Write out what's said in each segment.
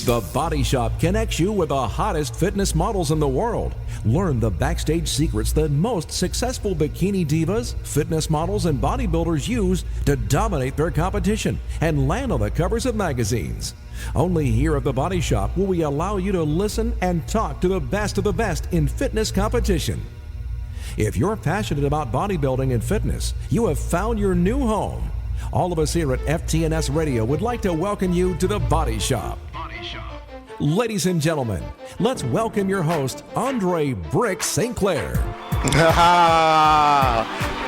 The Body Shop connects you with the hottest fitness models in the world. Learn the backstage secrets that most successful bikini divas, fitness models, and bodybuilders use to dominate their competition and land on the covers of magazines. Only here at the Body Shop will we allow you to listen and talk to the best of the best in fitness competition. If you're passionate about bodybuilding and fitness, you have found your new home. All of us here at FTNS Radio would like to welcome you to the Body Shop. Ladies and gentlemen, let's welcome your host, Andre Brick St. Clair.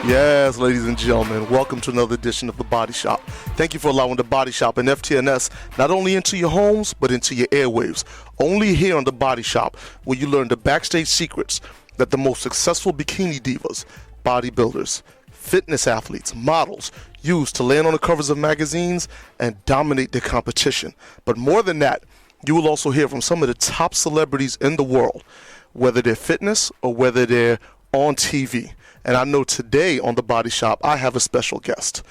Yes, ladies and gentlemen, welcome to another edition of the Body Shop. Thank you for allowing the Body Shop and FTNS not only into your homes, but into your airwaves. Only here on the Body Shop will you learn the backstage secrets that the most successful bikini divas, bodybuilders, fitness athletes, models use to land on the covers of magazines and dominate their competition. But more than that, you will also hear from some of the top celebrities in the world, whether they're fitness or whether they're on TV. And I know today on the Body Shop, I have a special guest.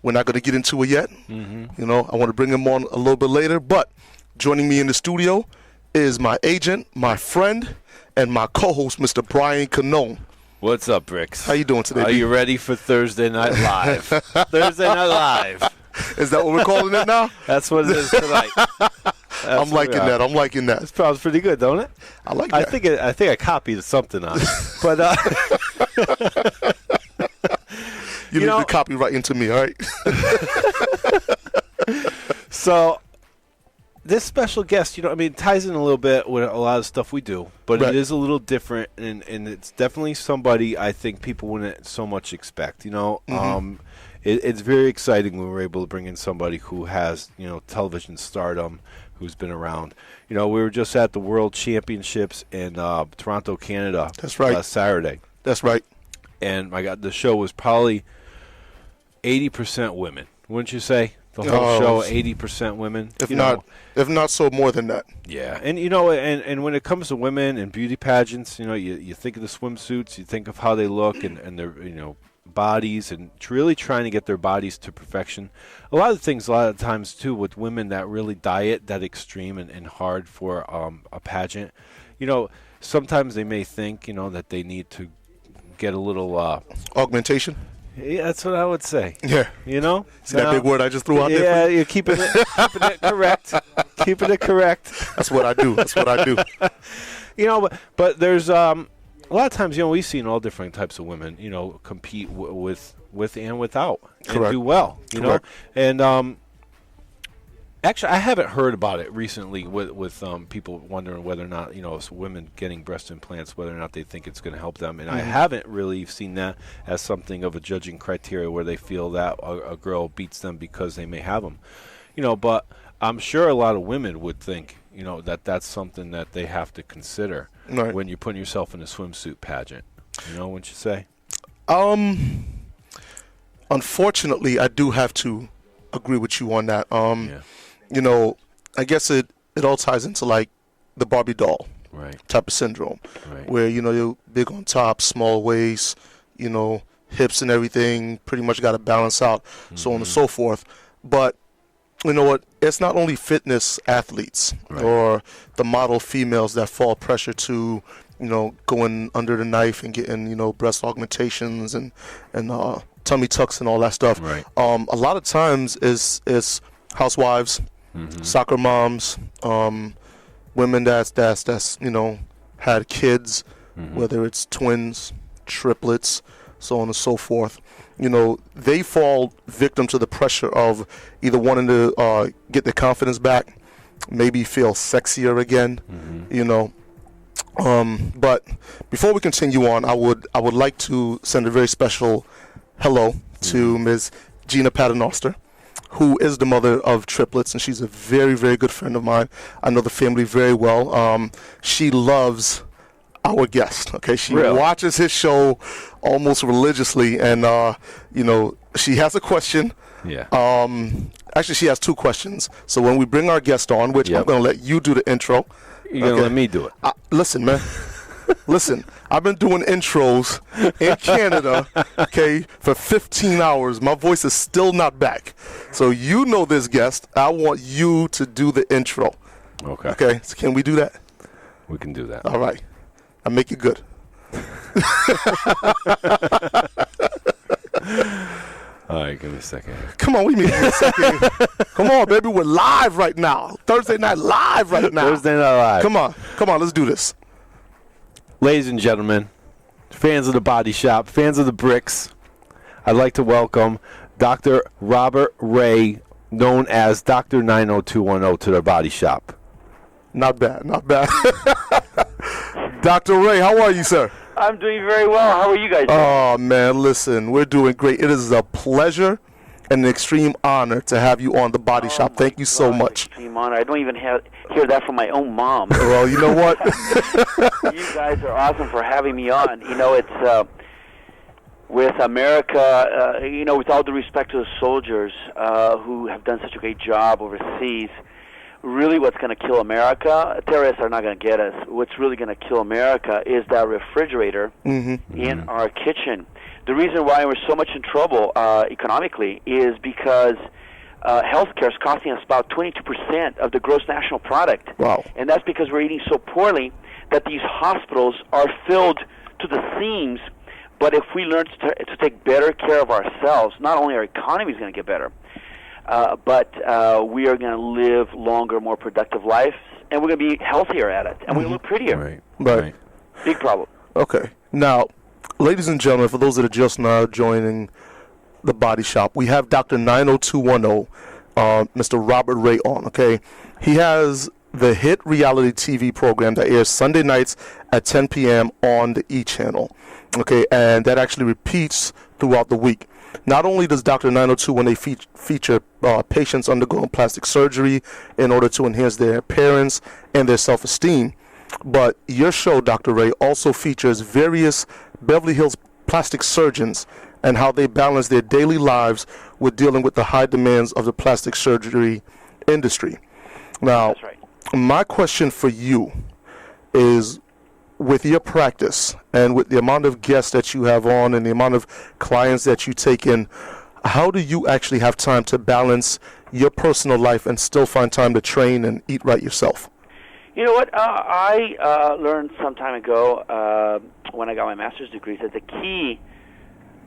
We're not going to get into it yet. You know, I want to bring him on a little bit later. But joining me in the studio is my agent, my friend, and my co-host, Mr. Brian Canone. What's up, Bricks? How you doing today? Are you ready for Thursday Night Live? Thursday Night Live. Is that what we're calling it now? That's what it is tonight. I'm liking that. I'm liking that. It sounds pretty good, don't it? I like that. I think I copied something on it. But you need to copyright into me, all right? So this special guest, ties in a little bit with a lot of stuff we do, but It is a little different, and it's definitely somebody I think people wouldn't so much expect. It's very exciting when we're able to bring in somebody who has, television stardom, who's been around. We were just at the World Championships in Toronto, Canada. That's right. Last Saturday. That's right. And my God, the show was probably 80% women, wouldn't you say? The whole show, 80% women. If not so more than that. Yeah, and and when it comes to women and beauty pageants, you think of the swimsuits, you think of how they look and their bodies, and really trying to get their bodies to perfection. A lot of times too with women that really diet that extreme and hard for a pageant. Sometimes they may think that they need to get a little augmentation. Yeah, that's what I would say. Yeah. See that big word I just threw out there? Yeah, you're keeping it correct. Keeping it correct. That's what I do. But there's a lot of times, we've seen all different types of women, compete with and without. Correct. And do well, Correct. And actually, I haven't heard about it recently with people wondering whether or not, women getting breast implants, whether or not they think it's going to help them. And I haven't really seen that as something of a judging criteria where they feel that a girl beats them because they may have them. But I'm sure a lot of women would think, that that's something that they have to consider when you're putting yourself in a swimsuit pageant. Wouldn't you say? Unfortunately, I do have to agree with you on that. I guess it all ties into like the Barbie doll type of syndrome, where you're big on top, small waist, hips and everything, pretty much got to balance out, so on and so forth. But you know what? It's not only fitness athletes or the model females that fall pressure to going under the knife and getting breast augmentations and tummy tucks and all that stuff. A lot of times is housewives, soccer moms, women that's had kids, whether it's twins, triplets, so on and so forth. They fall victim to the pressure of either wanting to get their confidence back, maybe feel sexier again, But before we continue on, I would like to send a very special hello to Ms. Gina Paternoster, who is the mother of triplets, and she's a very, very good friend of mine. I know the family very well. She loves our guest. Okay, she watches his show almost religiously, and she has a question. Actually, she has two questions. So when we bring our guest on, which I'm going to let you do the intro. You're going to let me do it. Listen, man. Listen, I've been doing intros in Canada, okay, for 15 hours. My voice is still not back. So you know this guest. I want you to do the intro. Okay. Okay, so can we do that? We can do that. All right. I'll make it good. All right, give me a second. Come on, we need a second. Come on, baby, we're live right now. Thursday night live right now. Thursday Night Live. Come on, let's do this. Ladies and gentlemen, fans of the Body Shop, fans of the bricks, I'd like to welcome Dr. Robert Rey, known as Dr. 90210, to the Body Shop. Not bad. Dr. Rey, how are you, sir? I'm doing very well. How are you guys doing? Oh, man, listen, we're doing great. It is a pleasure and an extreme honor to have you on the Body Shop. Thank you so much. Extreme honor. I don't even hear that from my own mom. Well, you know what? You guys are awesome for having me on. You know, it's with America, with all due respect to the soldiers who have done such a great job overseas, really what's going to kill America, terrorists are not going to get us. What's really going to kill America is that refrigerator in our kitchen. The reason why we're so much in trouble economically is because healthcare is costing us about 22% of the gross national product. Wow. And that's because we're eating so poorly that these hospitals are filled to the seams. But if we learn to take better care of ourselves, not only our economy is going to get better, but we are going to live longer, more productive lives, and we're going to be healthier at it, and we're going to look prettier. Right. Big problem. Okay. Now, ladies and gentlemen, for those that are just now joining the Body Shop, we have Dr. 90210, Mr. Robert Rey on, okay? He has the hit reality TV program that airs Sunday nights at 10 p.m. on the E! Channel, okay? And that actually repeats throughout the week. Not only does Dr. 90210 feature patients undergoing plastic surgery in order to enhance their appearance and their self-esteem, but your show, Dr. Rey, also features various Beverly Hills plastic surgeons and how they balance their daily lives with dealing with the high demands of the plastic surgery industry. Now, That's right. My question for you is, with your practice and with the amount of guests that you have on and the amount of clients that you take in, how do you actually have time to balance your personal life and still find time to train and eat right yourself? You know what? I learned some time ago when I got my master's degree that the key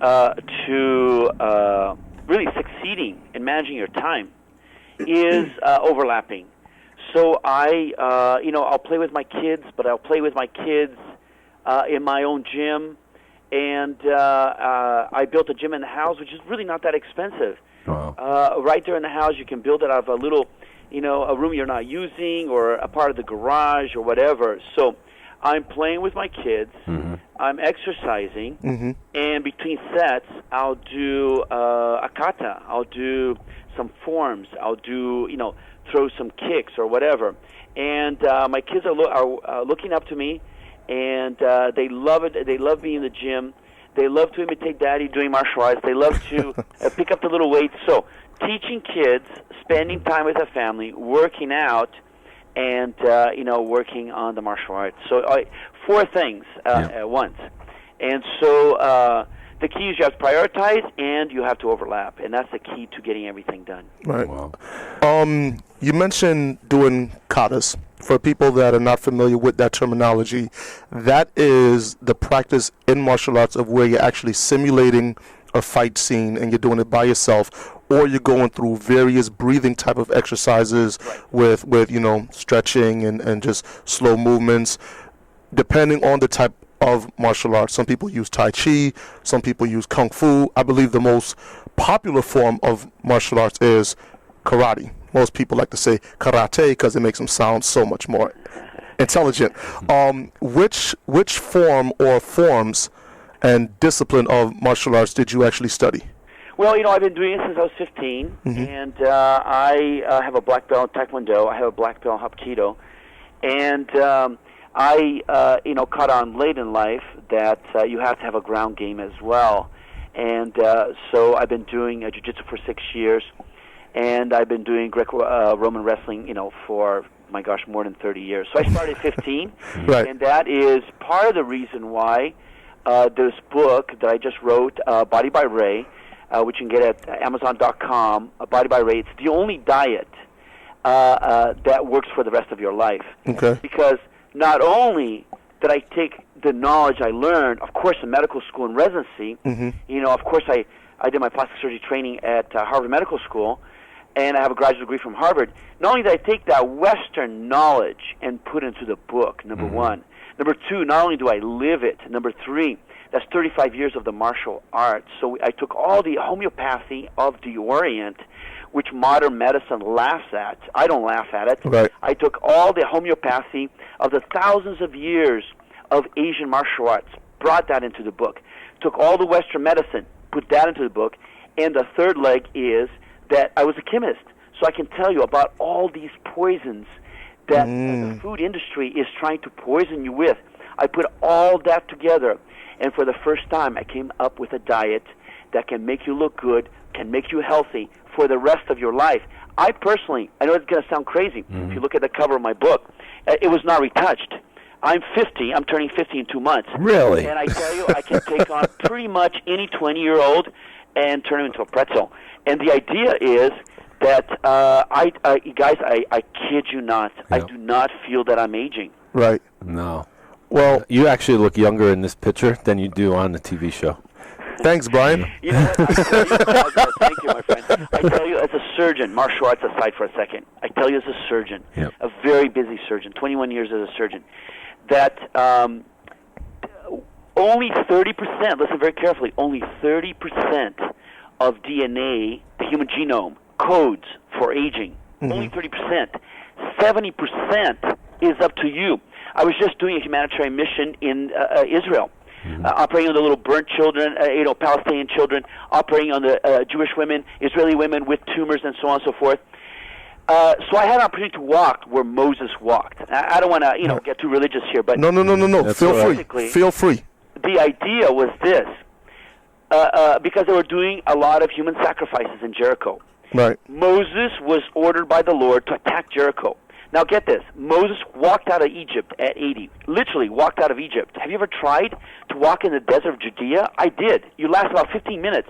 to really succeeding in managing your time is overlapping. So I'll play with my kids, but I'll play with my kids in my own gym. And I built a gym in the house, which is really not that expensive. Wow. Right there in the house, you can build it out of a little, a room you're not using or a part of the garage or whatever. So I'm playing with my kids. I'm exercising. And between sets, I'll do a kata. I'll do some forms. I'll do, throw some kicks or whatever. And my kids are looking up to me, and they love it. They love being in the gym. They love to imitate Daddy doing martial arts. They love to pick up the little weights. So teaching kids, spending time with the family, working out, and working on the martial arts. So four things at once. And so the key is you have to prioritize and you have to overlap, and that's the key to getting everything done. Right. Wow. You mentioned doing katas. For people that are not familiar with that terminology, that is the practice in martial arts of where you're actually simulating a fight scene and you're doing it by yourself, or you're going through various breathing type of exercises with stretching and just slow movements, depending on the type of martial arts. Some people use Tai Chi, some people use Kung Fu. I believe the most popular form of martial arts is karate. Most people like to say karate because it makes them sound so much more intelligent. Which form or forms and discipline of martial arts did you actually study? Well, I've been doing it since I was 15, and I have a black belt in Taekwondo. I have a black belt in Hapkido, and I caught on late in life that you have to have a ground game as well, and so I've been doing jiu-jitsu for 6 years. And I've been doing Greco-Roman wrestling, for my gosh, more than 30 years. So I started at 15, Right. and that is part of the reason why this book that I just wrote, Body by Rey, which you can get at Amazon.com, Body by Rey, it's the only diet that works for the rest of your life. Okay. Because not only did I take the knowledge I learned, of course, in medical school and residency, of course, I did my plastic surgery training at Harvard Medical School, and I have a graduate degree from Harvard. Not only did I take that Western knowledge and put into the book, number one. Number two, not only do I live it. Number three, that's 35 years of the martial arts. So I took all the homeopathy of the Orient, which modern medicine laughs at. I don't laugh at it. Right. I took all the homeopathy of the thousands of years of Asian martial arts, brought that into the book. Took all the Western medicine, put that into the book. And the third leg is that I was a chemist, so I can tell you about all these poisons that the food industry is trying to poison you with. I put all that together, and for the first time, I came up with a diet that can make you look good, can make you healthy for the rest of your life. I personally, I know it's going to sound crazy. If you look at the cover of my book, it was not retouched. I'm 50. I'm turning 50 in 2 months. Really? And I tell you, I can take on pretty much any 20-year-old and turn him into a pretzel. And the idea is that, guys, I kid you not, I do not feel that I'm aging. Right. No. Well, You actually look younger in this picture than you do on the TV show. thanks, Brian. You know what? I tell you, thank you, my friend. I tell you, as a surgeon, martial arts aside for a second, I tell you as a surgeon, a very busy surgeon, 21 years as a surgeon, that only 30%, listen very carefully, only 30% of DNA, the human genome, codes for aging. Only 30%. 70% is up to you. I was just doing a humanitarian mission in Israel, operating on the little burnt children, Palestinian children, operating on the Jewish women, Israeli women with tumors, and so on and so forth. So I had an opportunity to walk where Moses walked. I don't want to, get too religious here, but No. Feel free. Feel free. The idea was this, because they were doing a lot of human sacrifices in Jericho. Right. Moses was ordered by the Lord to attack Jericho. Now get this, Moses walked out of Egypt at 80, literally walked out of Egypt. Have you ever tried to walk in the desert of Judea? I did. You last about 15 minutes.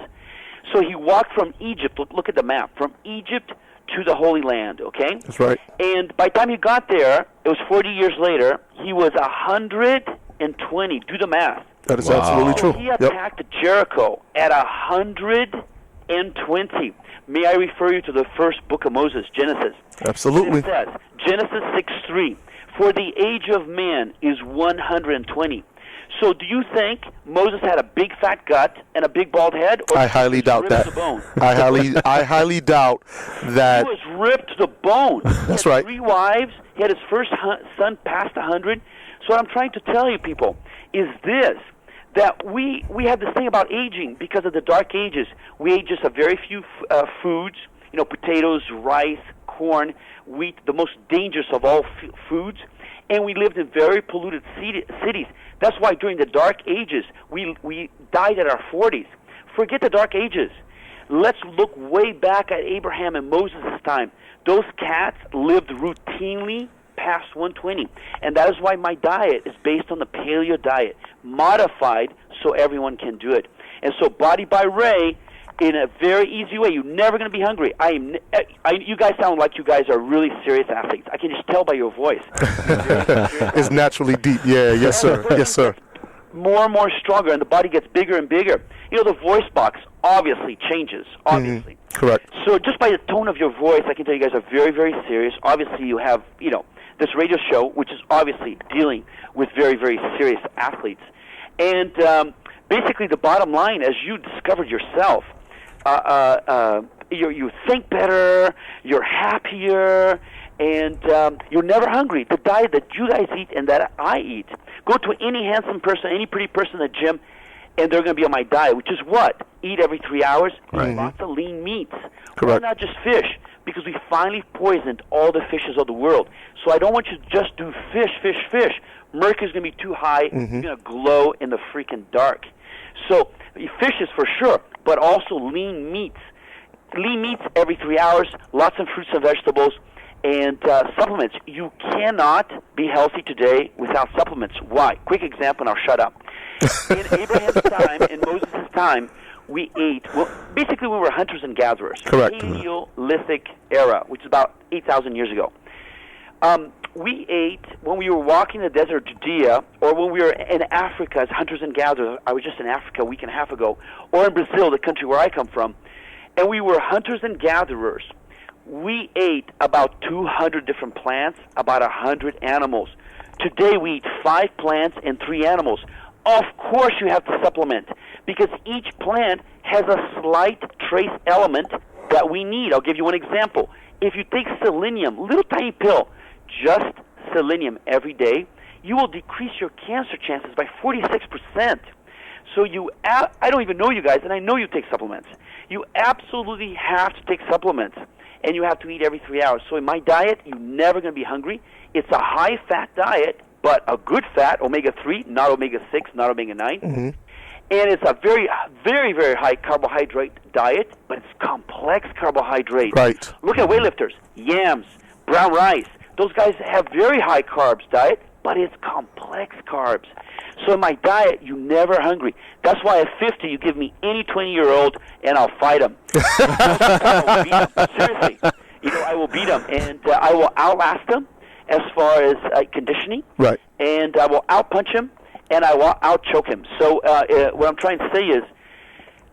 So he walked from Egypt, look at the map, from Egypt to the Holy Land, okay? That's right. And by the time he got there, it was 40 years later, he was 120. Do the math. That is absolutely true. So he attacked Jericho at 120. May I refer you to the first book of Moses, Genesis? Absolutely. It says, Genesis 6:3, for the age of man is 120. So do you think Moses had a big fat gut and a big bald head? Or I highly doubt that. To the bone? I highly doubt that. He was ripped to the bone. That's he had right. 3 wives. He had his first son past 100. So what I'm trying to tell you, people, is this, that we have this thing about aging because of the dark ages. We ate just a very few foods, potatoes, rice, corn, wheat, the most dangerous of all foods, and we lived in very polluted cities. That's why during the dark ages, we died at our 40s. Forget the dark ages. Let's look way back at Abraham and Moses' time. Those cats lived routinely past 120. And that is why my diet is based on the paleo diet, modified so everyone can do it. And so Body by Rey, in a very easy way, you're never going to be hungry. You guys sound like you guys are really serious athletes. I can just tell by your voice. It's naturally deep. Yeah, yes, sir. Yes, sir. More and more stronger, and the body gets bigger and bigger. The voice box obviously changes, obviously. Correct. So just by the tone of your voice, I can tell you guys are very, very serious. Obviously, you have, this radio show, which is obviously dealing with very, very serious athletes. And basically the bottom line, as you discovered yourself, you think better, you're happier, and you're never hungry. The diet that you guys eat and that I eat, go to any handsome person, any pretty person in the gym, and they're going to be on my diet, which is what? Eat every 3 hours, eat lots of lean meats. Correct. Why not just fish? Because we finally poisoned all the fishes of the world. So I don't want you to just do fish. Mercury's going to be too high. You're going to glow in the freaking dark. So fish is for sure, but also lean meats. Lean meats every 3 hours, lots of fruits and vegetables, And supplements. You cannot be healthy today without supplements. Why? Quick example, and I'll shut up. In Abraham's time, in Moses' time, we ate, well, basically we were hunters and gatherers. Correct. Paleolithic era, which is about 8,000 years ago. We ate when we were walking the desert of Judea, or when we were in Africa as hunters and gatherers. I was just in Africa a week and a half ago, or in Brazil, the country where I come from, and we were hunters and gatherers. We ate about 200 different plants, about 100 animals. Today we eat 5 plants and 3 animals. Of course you have to supplement, because each plant has a slight trace element that we need. I'll give you one example. If you take selenium, little tiny pill, just selenium every day, you will decrease your cancer chances by 46%. So I don't even know you guys, and I know you take supplements. You absolutely have to take supplements, and you have to eat every 3 hours. So in my diet, you're never going to be hungry. It's a high-fat diet, but a good fat, omega-3, not omega-6, not omega-9. Mm-hmm. And it's a very, very, very high carbohydrate diet, but it's complex carbohydrate. Right. Look at weightlifters, yams, brown rice. Those guys have very high carbs diet, but it's complex carbs. So in my diet, you're never hungry. That's why at 50, you give me any 20-year-old, and I'll fight him. I will beat him. Seriously. I will beat him, and I will outlast him as far as conditioning. Right. And I will outpunch him, and I will outchoke him. So what I'm trying to say is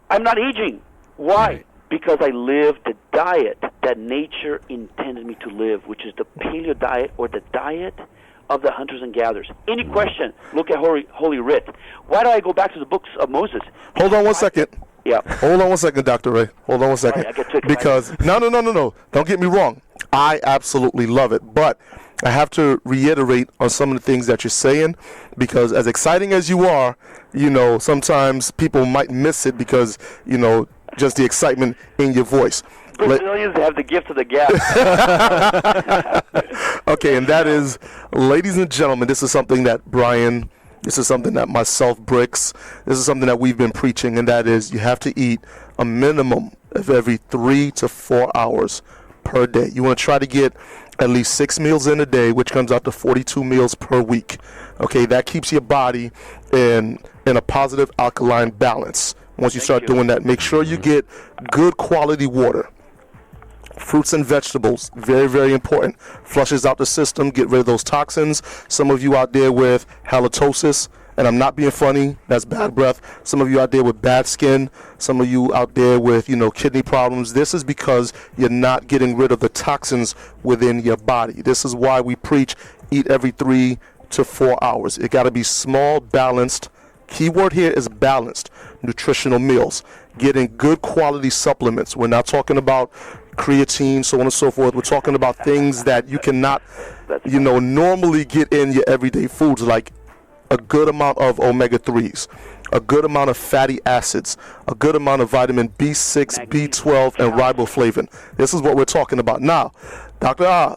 I'm not aging. Why? Right. Because I live the diet that nature intended me to live, which is the paleo diet, or the diet of the hunters and gatherers. Any question, look at Holy Writ. Why do I go back to the books of Moses? Hold on one second. Yeah. Hold on one second, Dr. Rey. Hold on one second. Right, I get because, no. Don't get me wrong. I absolutely love it. But I have to reiterate on some of the things that you're saying, because as exciting as you are, sometimes people might miss it because, just the excitement in your voice. Brazilians have the gift of the gab. Okay, and that is, ladies and gentlemen, this is something that Brian, this is something that myself, Bricks, this is something that we've been preaching, and that is you have to eat a minimum of every 3 to 4 hours per day. You want to try to get at least 6 meals in a day, which comes out to 42 meals per week. Okay, that keeps your body in a positive alkaline balance. Once you start doing that, make sure you get good quality water. Fruits and vegetables, very, very important. Flushes out the system, get rid of those toxins. Some of you out there with halitosis, and I'm not being funny, that's bad breath. Some of you out there with bad skin. Some of you out there with, kidney problems. This is because you're not getting rid of the toxins within your body. This is why we preach eat every 3 to 4 hours. It got to be small, balanced. Keyword here is balanced nutritional meals. Getting good quality supplements. We're not talking about creatine, so on and so forth. We're talking about things that you cannot, normally get in your everyday foods, like a good amount of omega-3s, a good amount of fatty acids, a good amount of vitamin B6, B12, and riboflavin. This is what we're talking about. Now, Dr.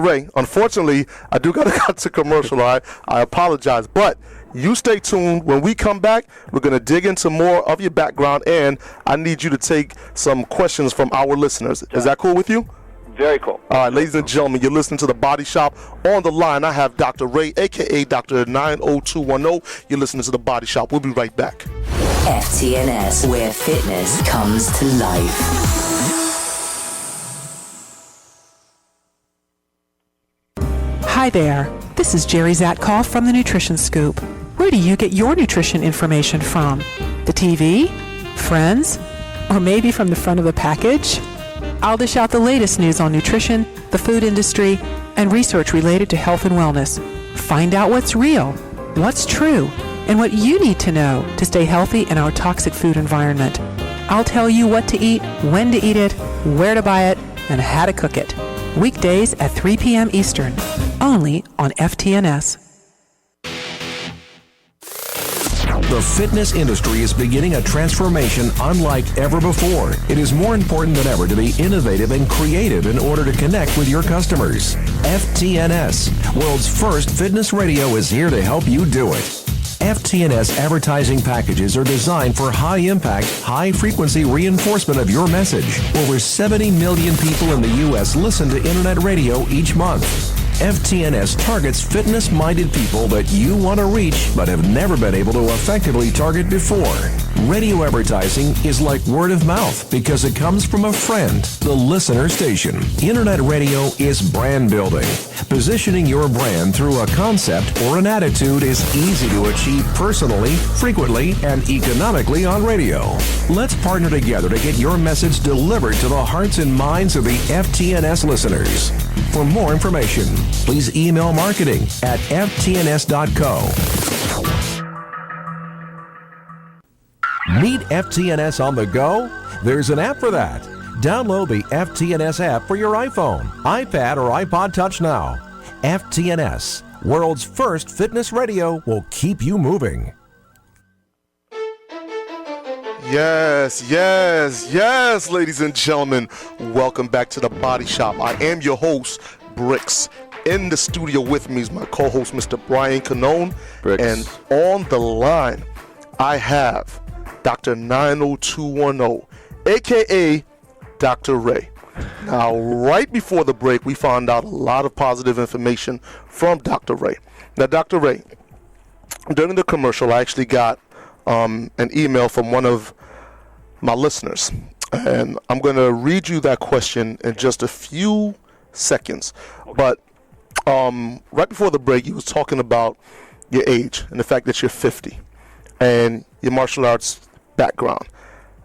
Rey, unfortunately, I do got to cut to commercial. I apologize, but you stay tuned. When we come back, we're going to dig into more of your background, and I need you to take some questions from our listeners. Is that cool with you? Very cool. All right, ladies and gentlemen, you're listening to The Body Shop. On the line, I have Dr. Rey, a.k.a. Dr. 90210. You're listening to The Body Shop. We'll be right back. FTNS, where fitness comes to life. Hi there, this is Jerry Zatkoff from The Nutrition Scoop. Where do you get your nutrition information from? The TV? Friends? Or maybe from the front of a package? I'll dish out the latest news on nutrition, the food industry, and research related to health and wellness. Find out what's real, what's true, and what you need to know to stay healthy in our toxic food environment. I'll tell you what to eat, when to eat it, where to buy it, and how to cook it. Weekdays at 3 p.m. Eastern, only on FTNS. The fitness industry is beginning a transformation unlike ever before. It is more important than ever to be innovative and creative in order to connect with your customers. FTNS, world's first fitness radio, is here to help you do it. FTNS advertising packages are designed for high-impact, high-frequency reinforcement of your message. Over 70 million people in the U.S. listen to Internet radio each month. FTNS targets fitness-minded people that you want to reach but have never been able to effectively target before. Radio advertising is like word of mouth because it comes from a friend, the listener station. Internet radio is brand building. Positioning your brand through a concept or an attitude is easy to achieve personally, frequently, and economically on radio. Let's partner together to get your message delivered to the hearts and minds of the FTNS listeners. For more information, please email marketing@ftns.co. Need FTNS on the go? There's an app for that. Download the FTNS app for your iPhone, iPad, or iPod Touch now. FTNS, world's first fitness radio, will keep you moving. Yes, ladies and gentlemen. Welcome back to The Body Shop. I am your host, Bricks. In the studio with me is my co-host, Mr. Brian Canone. Bricks. And on the line, I have Dr. 90210, a.k.a. Dr. Rey. Now, right before the break, we found out a lot of positive information from Dr. Rey. Now, Dr. Rey, during the commercial, I actually got an email from one of my listeners. And I'm going to read you that question in just a few seconds. But right before the break, you was talking about your age and the fact that you're 50 and your martial arts background.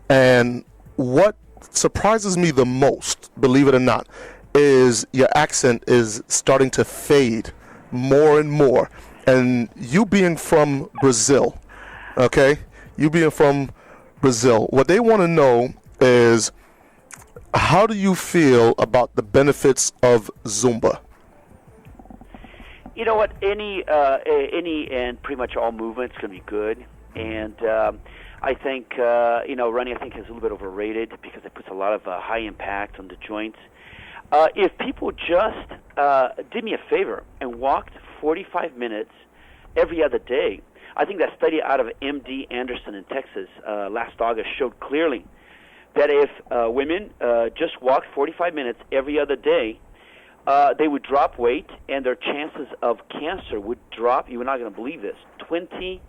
And what surprises me the most, believe it or not, is your accent is starting to fade more and more. And you being from Brazil, okay? You being from Brazil, what they want to know is, how do you feel about the benefits of Zumba? You know what? Any and pretty much all movements can be good, and I think running I think is a little bit overrated because it puts a lot of high impact on the joints. If people just did me a favor and walked 45 minutes every other day, I think that study out of MD Anderson in Texas last August showed clearly that if women just walked 45 minutes every other day, they would drop weight, and their chances of cancer would drop, you're not going to believe this, 20%.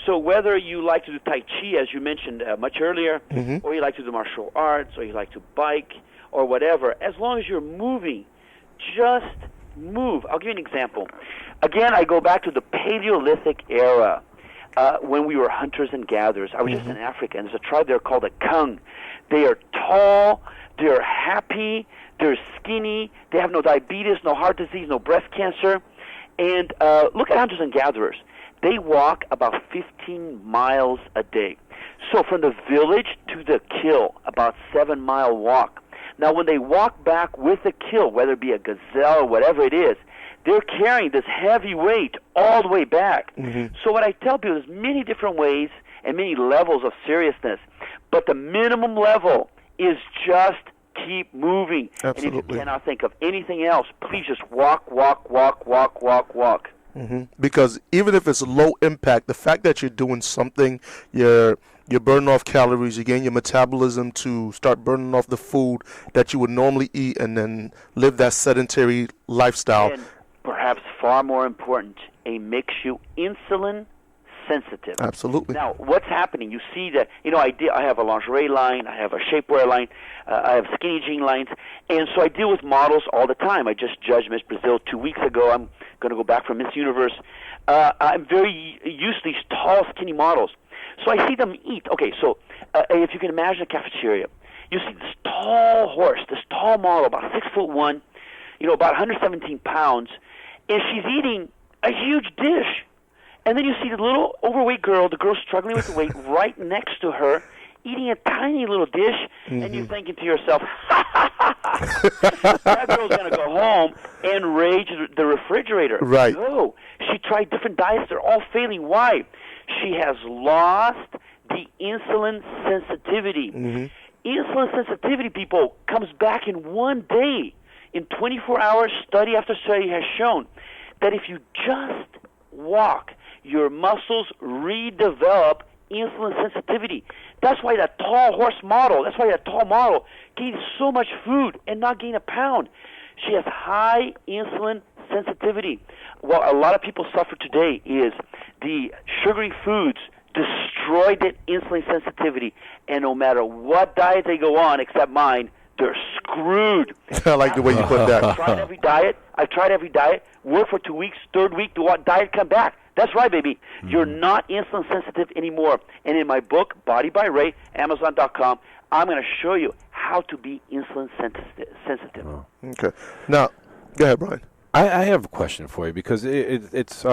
So whether you like to do Tai Chi, as you mentioned much earlier, or you like to do martial arts, or you like to bike, or whatever, as long as you're moving, just move. I'll give you an example. Again, I go back to the Paleolithic era, when we were hunters and gatherers. I was just in Africa, and there's a tribe there called the Kung. They are tall, they're happy, they're skinny, they have no diabetes, no heart disease, no breast cancer. And look at hunters and gatherers. They walk about 15 miles a day. So from the village to the kill, about 7-mile walk. Now, when they walk back with the kill, whether it be a gazelle or whatever it is, they're carrying this heavy weight all the way back. So what I tell people is many different ways and many levels of seriousness, but the minimum level is just keep moving. Absolutely. And if you cannot think of anything else, please just walk. Because even if it's low impact, the fact that you're doing something, you're burning off calories, you gain your metabolism to start burning off the food that you would normally eat, and then live that sedentary lifestyle. And perhaps far more important, it makes you insulin sensitive. Absolutely. Now, what's happening? You see that, I have a lingerie line, I have a shapewear line, I have skinny jean lines, and so I deal with models all the time. I just judged Miss Brazil 2 weeks ago. I'm going to go back from Miss Universe. I'm very used to these tall, skinny models. So I see them eat. Okay, so if you can imagine a cafeteria, you see this tall horse, this tall model, about 6'1", about 117 pounds, and she's eating a huge dish. And then you see the little overweight girl, the girl struggling with the weight, right next to her, eating a tiny little dish, and you're thinking to yourself, that girl's going to go home and rage the refrigerator. Right. No, she tried different diets. They're all failing. Why? She has lost the insulin sensitivity. Insulin sensitivity, people, comes back in one day. In 24 hours, study after study has shown that if you just walk, your muscles redevelop insulin sensitivity. That's why that tall model gains so much food and not gain a pound. She has high insulin sensitivity. What a lot of people suffer today is the sugary foods destroy that insulin sensitivity, and no matter what diet they go on, except mine, they're screwed. I like the way you put that. I've tried every diet. Work for 2 weeks. Third week, the diet come back. That's right, baby. You're not insulin sensitive anymore. And in my book, Body by Ray, Amazon.com, I'm going to show you how to be insulin sensitive. Oh. Okay. Now, go ahead, Brian. I have a question for you, because it's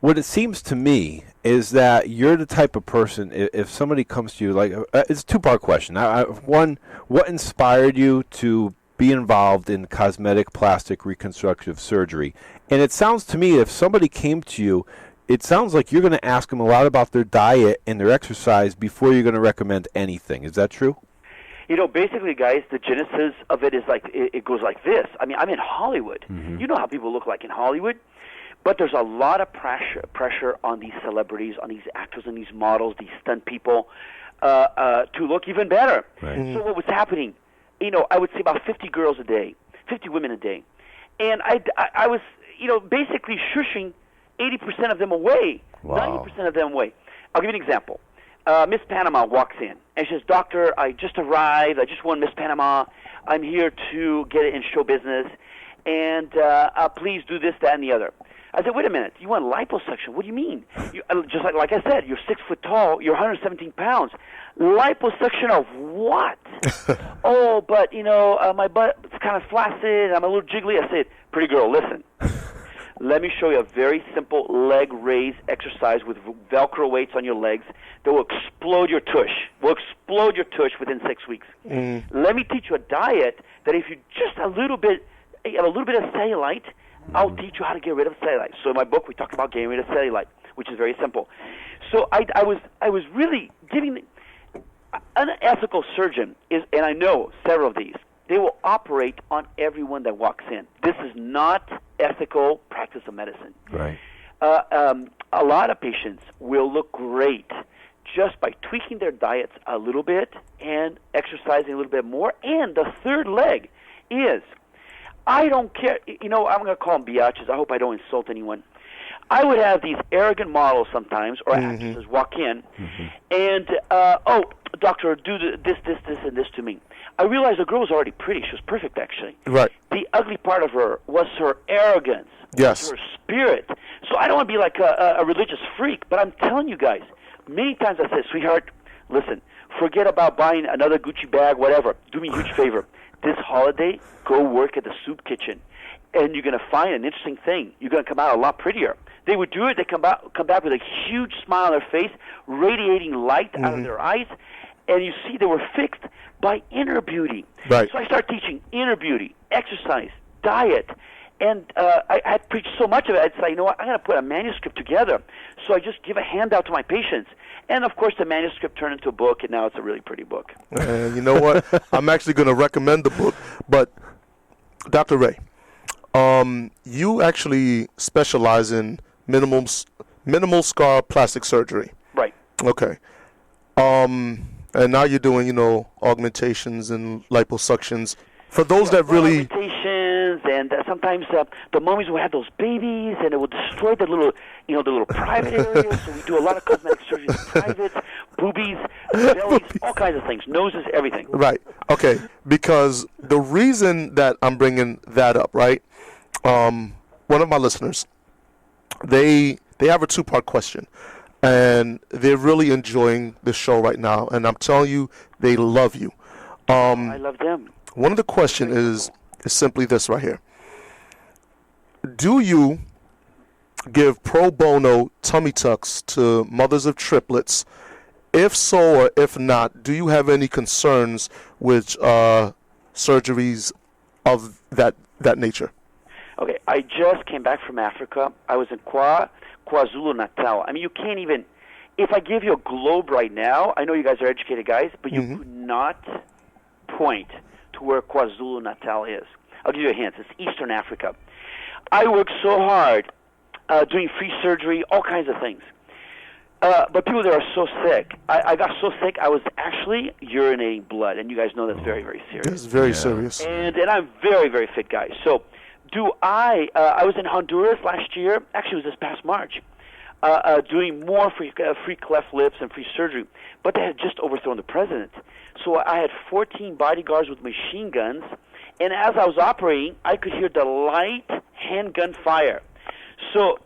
what it seems to me is that you're the type of person, if somebody comes to you, like, it's a two-part question. One, what inspired you to be involved in cosmetic plastic reconstructive surgery? And it sounds to me, if somebody came to you, it sounds like you're going to ask them a lot about their diet and their exercise before you're going to recommend anything. Is that true? Basically, guys, the genesis of it is it goes like this. I mean, I'm in Hollywood. Mm-hmm. You know how people look like in Hollywood. But there's a lot of pressure on these celebrities, on these actors and these models, these stunt people, to look even better. Right. Mm-hmm. So what was happening, I would say about 50 girls a day, 50 women a day. And I was, basically shushing 80% of them away, 90% of them away. I'll give you an example. Miss Panama walks in, and she says, "Doctor, I just arrived. I just won Miss Panama. I'm here to get it in show business, and please do this, that, and the other." I said, "Wait a minute. You want liposuction? What do you mean? Just like I said, you're 6 foot tall. You're 117 pounds. Liposuction of what?" "Oh, but my butt is kind of flaccid. I'm a little jiggly." I said, "Pretty girl, listen. Let me show you a very simple leg raise exercise with Velcro weights on your legs that will explode your tush. Within 6 weeks. Let me teach you a diet that if you just have a little bit of cellulite, I'll teach you how to get rid of cellulite." So in my book, we talk about getting rid of cellulite, which is very simple. So I was really giving an ethical surgeon and I know several of these. They will operate on everyone that walks in. This is not ethical practice of medicine. Right. A lot of patients will look great just by tweaking their diets a little bit and exercising a little bit more. And the third leg is, I don't care. I'm going to call them biatches. I hope I don't insult anyone. I would have these arrogant models sometimes, or actresses, walk in, and, "Oh, doctor, do this, and this to me." I realized the girl was already pretty. She was perfect, actually. Right. The ugly part of her was her arrogance. Yes. Her spirit. So I don't want to be like a religious freak, but I'm telling you guys, many times I said, "Sweetheart, listen, forget about buying another Gucci bag, whatever. Do me a huge favor. This holiday, go work at the soup kitchen, and you're going to find an interesting thing. You're going to come out a lot prettier." They would do it. They come back with a huge smile on their face, radiating light out of their eyes, and you see they were fixed by inner beauty. Right. So I started teaching inner beauty, exercise, diet, and I had preached so much of it. I'd say, I'm going to put a manuscript together. So I just give a handout to my patients. And, of course, the manuscript turned into a book, and now it's a really pretty book. And you know what? I'm actually going to recommend the book. But, Dr. Rey, you actually specialize in minimal scar plastic surgery. Right. Okay. And now you're doing, augmentations and liposuctions. For those that really... Augmentations, and sometimes the mummies will have those babies, and it will destroy the little private areas. So we do a lot of cosmetic surgery in private, boobies, bellies, all kinds of things, noses, everything. Right. Okay. Because the reason that I'm bringing that up, right? One of my listeners, they have a two-part question, and they're really enjoying the show right now. And I'm telling you, they love you. I love them. One of the questions is simply this right here. Do you give pro bono tummy tucks to mothers of triplets? If so or if not, do you have any concerns with surgeries of that nature? Okay, I just came back from Africa. I was in KwaZulu-Natal. I mean, you can't even... If I give you a globe right now, I know you guys are educated guys, but you could not point to where KwaZulu-Natal is. I'll give you a hint. It's Eastern Africa. I worked so hard doing free surgery, all kinds of things. But people that are so sick, I got so sick I was actually urinating blood, and you guys know that's very, very serious. It's very serious. And I'm a very, very fit guy. So I was in Honduras last year, actually it was this past March, doing more free cleft lips and free surgery, but they had just overthrown the president. So I had 14 bodyguards with machine guns, and as I was operating, I could hear the light handgun fire. So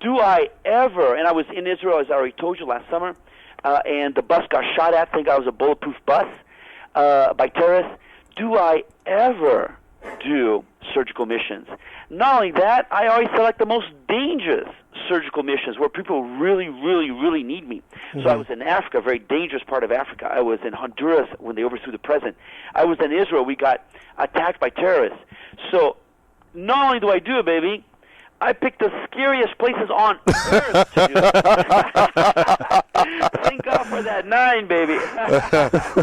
do I ever, and I was in Israel, as I already told you, last summer, and the bus got shot at, thank God it was a bulletproof bus, by terrorists. Do I ever do surgical missions? Not only that, I always select the most dangerous surgical missions where people really, really, really need me. So I was in Africa, a very dangerous part of Africa. I was in Honduras when they overthrew the president. I was in Israel. We got attacked by terrorists. So not only do I do it, baby, I picked the scariest places on earth to do it. Thank God for that 9, baby.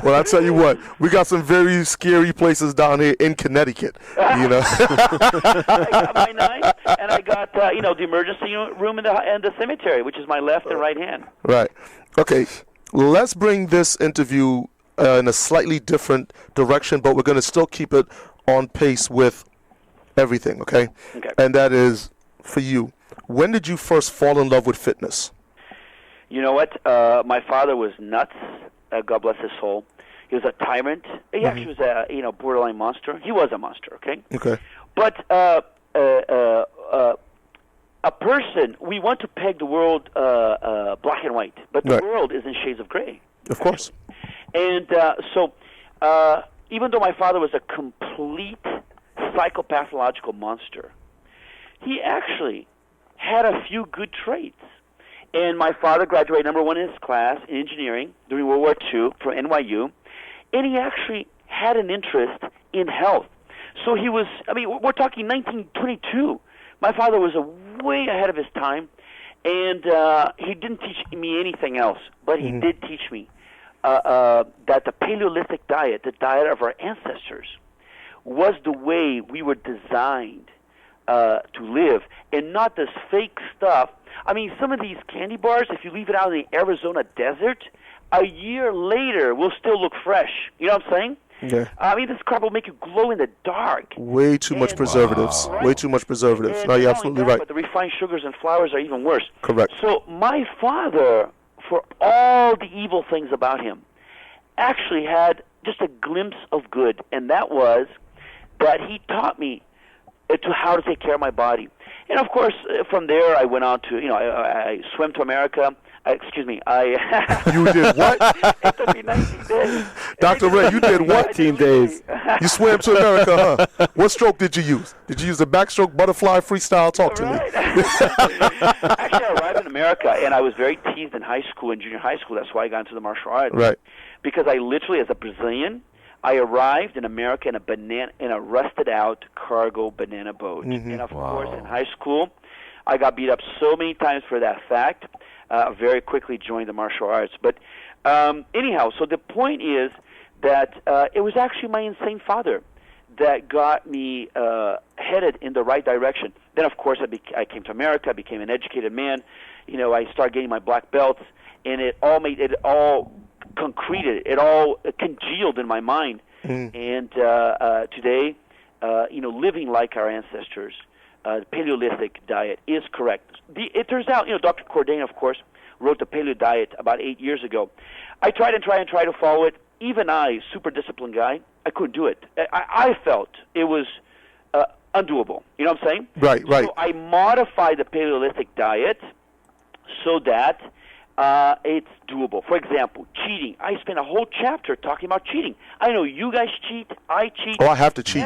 Well, I tell you what, we got some very scary places down here in Connecticut. You know. I got my 9, and I got the emergency room in the cemetery, which is my left and right hand. Right. Okay. Let's bring this interview in a slightly different direction, but we're going to still keep it on pace with everything. Okay. Okay. And that is, for you, when did you first fall in love with fitness? You know what? My father was nuts. God bless his soul. He was a tyrant. He actually was a borderline monster. He was a monster. Okay. Okay. But a person, we want to peg the world black and white, but the world is in shades of gray. Of course. And so even though my father was a complete psychopathological monster, he actually had a few good traits. And my father graduated number 1 in his class in engineering during World War II from NYU, and he actually had an interest in health. So he was, we're talking 1922. My father was way ahead of his time, and he didn't teach me anything else, but he did teach me that the Paleolithic diet, the diet of our ancestors, was the way we were designed to live, and not this fake stuff. Some of these candy bars, if you leave it out in the Arizona desert, a year later will still look fresh. You know what I'm saying? Yeah. This crap will make you glow in the dark. Way too much preservatives. Right? Way too much preservatives. And no, you're absolutely right. But the refined sugars and flours are even worse. Correct. So my father, for all the evil things about him, actually had just a glimpse of good, and that was that he taught me to how to take care of my body. And of course, from there I went on to, I swam to America. You did what? It took me 19 days. Dr. Rey, you did what? 19 days. You swam to America, huh? What stroke did you use? Did you use the backstroke, butterfly, freestyle? Talk to me. Actually, I arrived in America, and I was very teased in high school and junior high school. That's why I got into the martial arts. Right. Because I literally, as a Brazilian, I arrived in America in a rusted-out cargo banana boat. And, of course, in high school, I got beat up so many times for that fact. Very quickly joined the martial arts. But anyhow, so the point is that it was actually my insane father that got me headed in the right direction. Then, of course, I came to America, became an educated man. I started getting my black belts, and it all concreted, it all congealed in my mind. And today, living like our ancestors, the Paleolithic diet is correct. It turns out, Dr. Cordain, of course, wrote the Paleo diet about 8 years ago. I tried to follow it. Even I, super disciplined guy, I couldn't do it. I felt it was undoable. You know what I'm saying? Right. So I modified the Paleolithic diet so that it's doable. For example, cheating. I spent a whole chapter talking about cheating. I know you guys cheat. I cheat. Oh, I have to cheat.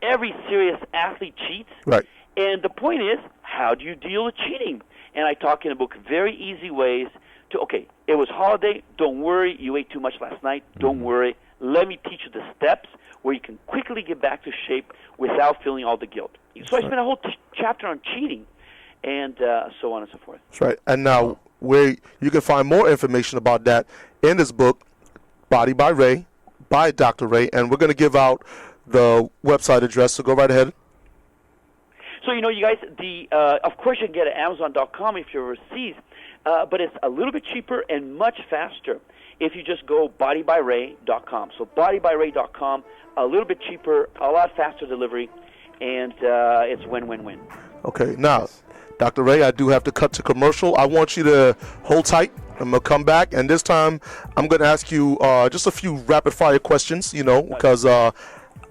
Every serious athlete cheats. Right. And the point is, how do you deal with cheating? And I talk in the book very easy ways to, okay, it was holiday. Don't worry. You ate too much last night. Don't worry. Let me teach you the steps where you can quickly get back to shape without feeling all the guilt. So I spent a whole chapter on cheating and so on and so forth. That's right. And now where you can find more information about that in this book, Body by Rey, by Dr. Rey. And we're going to give out the website address, so go right ahead. So, you guys, of course you can get it at Amazon.com if you're overseas, but it's a little bit cheaper and much faster if you just go bodybyray.com. So bodybyray.com, a little bit cheaper, a lot faster delivery, and it's win-win-win. Okay, now, Dr. Rey, I do have to cut to commercial. I want you to hold tight. I'm going to come back, and this time I'm going to ask you just a few rapid-fire questions, because I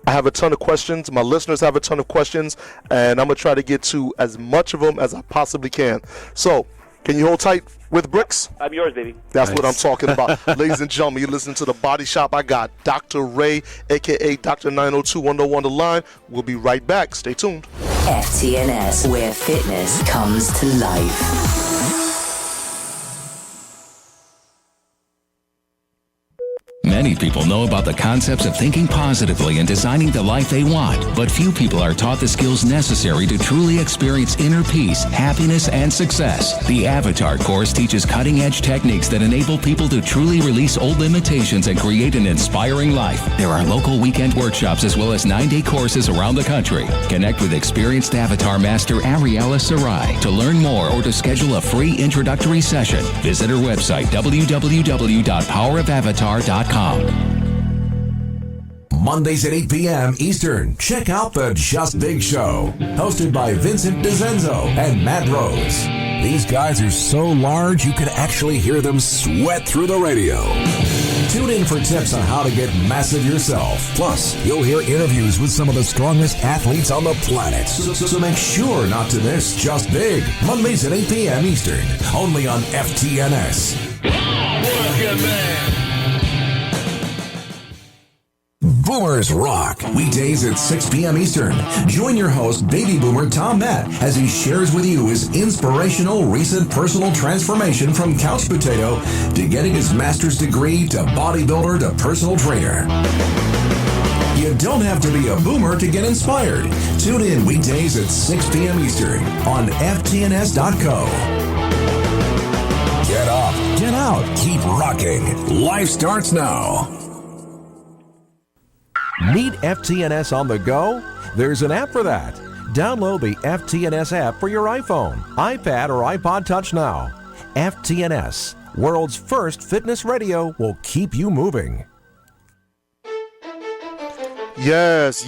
have a ton of questions. My listeners have a ton of questions, and I'm going to try to get to as much of them as I possibly can. So, can you hold tight with Bricks? I'm yours, baby. That's nice. What I'm talking about. Ladies and gentlemen, you're listening to The Body Shop. I got Dr. Rey, a.k.a. Dr. 902-101 the line. We'll be right back. Stay tuned. FTNS, where fitness comes to life. Many people know about the concepts of thinking positively and designing the life they want, but few people are taught the skills necessary to truly experience inner peace, happiness, and success. The Avatar course teaches cutting-edge techniques that enable people to truly release old limitations and create an inspiring life. There are local weekend workshops as well as 9-day courses around the country. Connect with experienced Avatar master Ariella Sarai to learn more or to schedule a free introductory session. Visit her website, www.powerofavatar.com. Mondays at 8 p.m. Eastern. Check out the Just Big Show, hosted by Vincent DeZenzo and Matt Rose. These guys are so large you can actually hear them sweat through the radio. Tune in for tips on how to get massive yourself. Plus, you'll hear interviews with some of the strongest athletes on the planet. So make sure not to miss Just Big, Mondays at 8 p.m. Eastern, only on FTNS. Welcome back. Boomers Rock, weekdays at 6 p.m. Eastern. Join your host, Baby Boomer Tom Matt, as he shares with you his inspirational recent personal transformation from couch potato to getting his master's degree to bodybuilder to personal trainer. You don't have to be a boomer to get inspired. Tune in weekdays at 6 p.m. Eastern on FTNS.co. Get up, get out, keep rocking. Life starts now. Need FTNS on the go? There's an app for that. Download the FTNS app for your iPhone, iPad, or iPod Touch now. FTNS, world's first fitness radio, will keep you moving. Yes,